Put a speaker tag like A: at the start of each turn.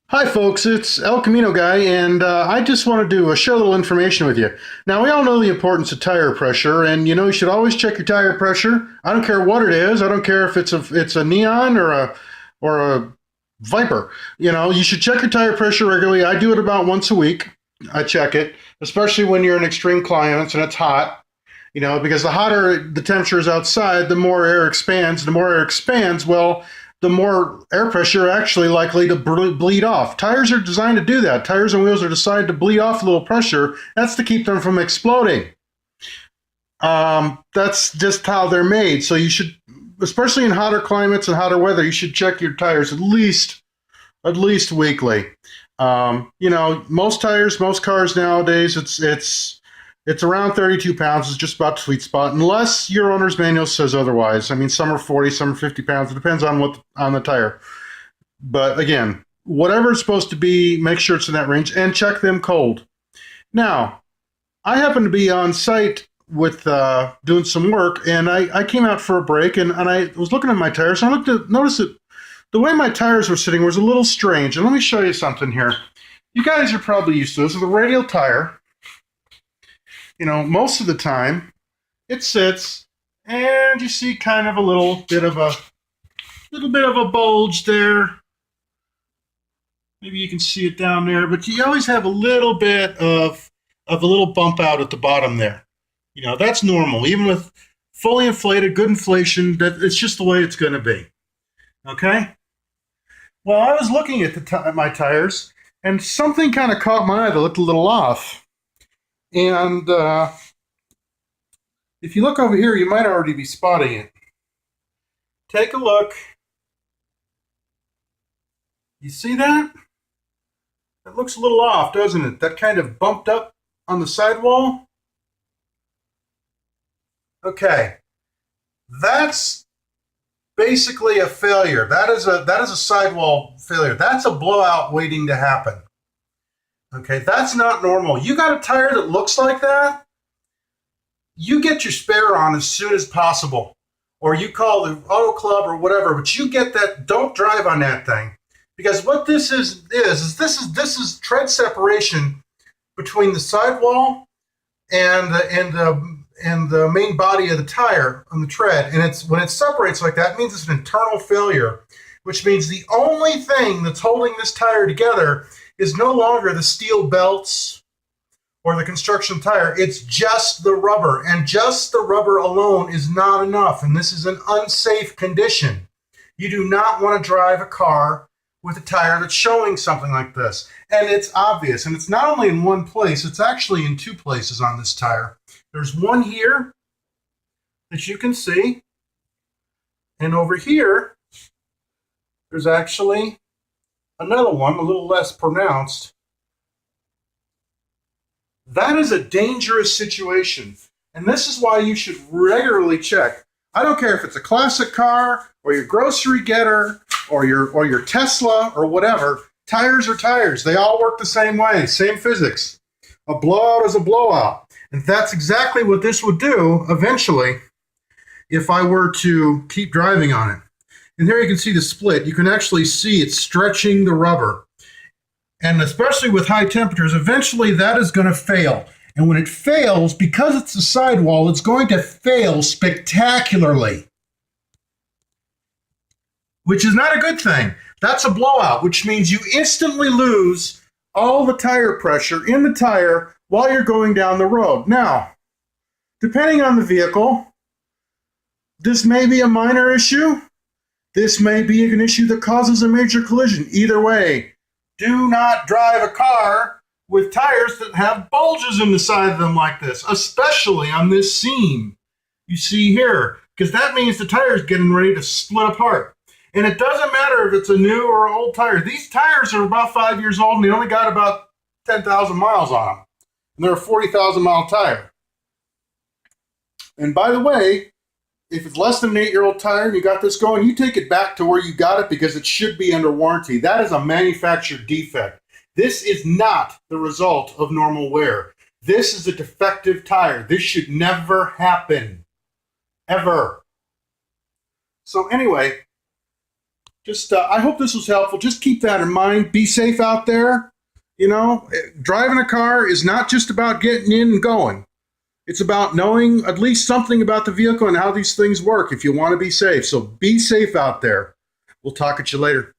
A: Hi, folks. It's El Camino Guy, and I just want to share a little information with you. Now, we all know the importance of tire pressure, and you should always check your tire pressure. I don't care what it is. I don't care if it's a Neon or a Viper. You should check your tire pressure regularly. I do it about once a week. I check it, especially when you're in extreme climates and it's hot. Because the hotter the temperature is outside, the more air expands. The more air expands, well, the more air pressure actually likely to bleed off. Tires are designed to do that. Tires and wheels are designed to bleed off a little pressure. That's to keep them from exploding. That's just how they're made. So you should, especially in hotter climates and hotter weather, you should check your tires at least weekly. Most tires, most cars nowadays, it's around 32 pounds. It's just about the sweet spot, unless your owner's manual says otherwise. I mean, some are 40, some are 50 pounds. It depends on the tire. But again, whatever it's supposed to be, make sure it's in that range and check them cold. Now, I happen to be on site with doing some work, and I came out for a break, and I was looking at my tires, and noticed that the way my tires were sitting was a little strange. And let me show you something here. You guys are probably used to this. This is a radial tire. Most of the time it sits and you see kind of a little bit of a bulge there. Maybe you can see it down there, but you always have a little bit of a little bump out at the bottom there. That's normal. Even with fully inflated, good inflation, that it's just the way it's going to be. Okay? Well, I was looking at my tires, and something kind of caught my eye that looked a little off. And if you look over here, you might already be spotting it. Take a look. You see that? It looks a little off, doesn't it? That kind of bumped up on the sidewall. Okay. That's basically a failure. That is a sidewall failure. That's a blowout waiting to happen. Okay, that's not normal. You got a tire that looks like that, you get your spare on as soon as possible. Or you call the auto club or whatever, but you get that, don't drive on that thing. Because what this is tread separation between the sidewall and the main body of the tire on the tread. And when it separates like that, it means it's an internal failure, which means the only thing that's holding this tire together is no longer the steel belts or the construction tire. It's just the rubber, and just the rubber alone is not enough, and this is an unsafe condition. You do not want to drive a car with a tire that's showing something like this, and it's obvious, and it's not only in one place, it's actually in two places on this tire. There's one here that you can see, and over here there's actually another one, a little less pronounced. That is a dangerous situation. And this is why you should regularly check. I don't care if it's a classic car or your grocery getter or your Tesla or whatever. Tires are tires. They all work the same way, same physics. A blowout is a blowout. And that's exactly what this would do eventually if I were to keep driving on it. And there you can see the split. You can actually see it stretching the rubber. And especially with high temperatures, eventually that is going to fail. And when it fails, because it's a sidewall, it's going to fail spectacularly, which is not a good thing. That's a blowout, which means you instantly lose all the tire pressure in the tire while you're going down the road. Now, depending on the vehicle, this may be a minor issue. This may be an issue that causes a major collision. Either way, do not drive a car with tires that have bulges in the side of them like this, especially on this seam you see here, because that means the tire is getting ready to split apart. And it doesn't matter if it's a new or old tire. These tires are about 5 years old, and they only got about 10,000 miles on them. And they're a 40,000-mile tire. And by the way, if it's less than an 8-year-old tire and you got this going, you take it back to where you got it because it should be under warranty. That is a manufacturer defect. This is not the result of normal wear. This is a defective tire. This should never happen. Ever. So anyway, Just, I hope this was helpful. Just keep that in mind. Be safe out there. You know, driving a car is not just about getting in and going. It's about knowing at least something about the vehicle and how these things work if you want to be safe. So be safe out there. We'll talk at you later.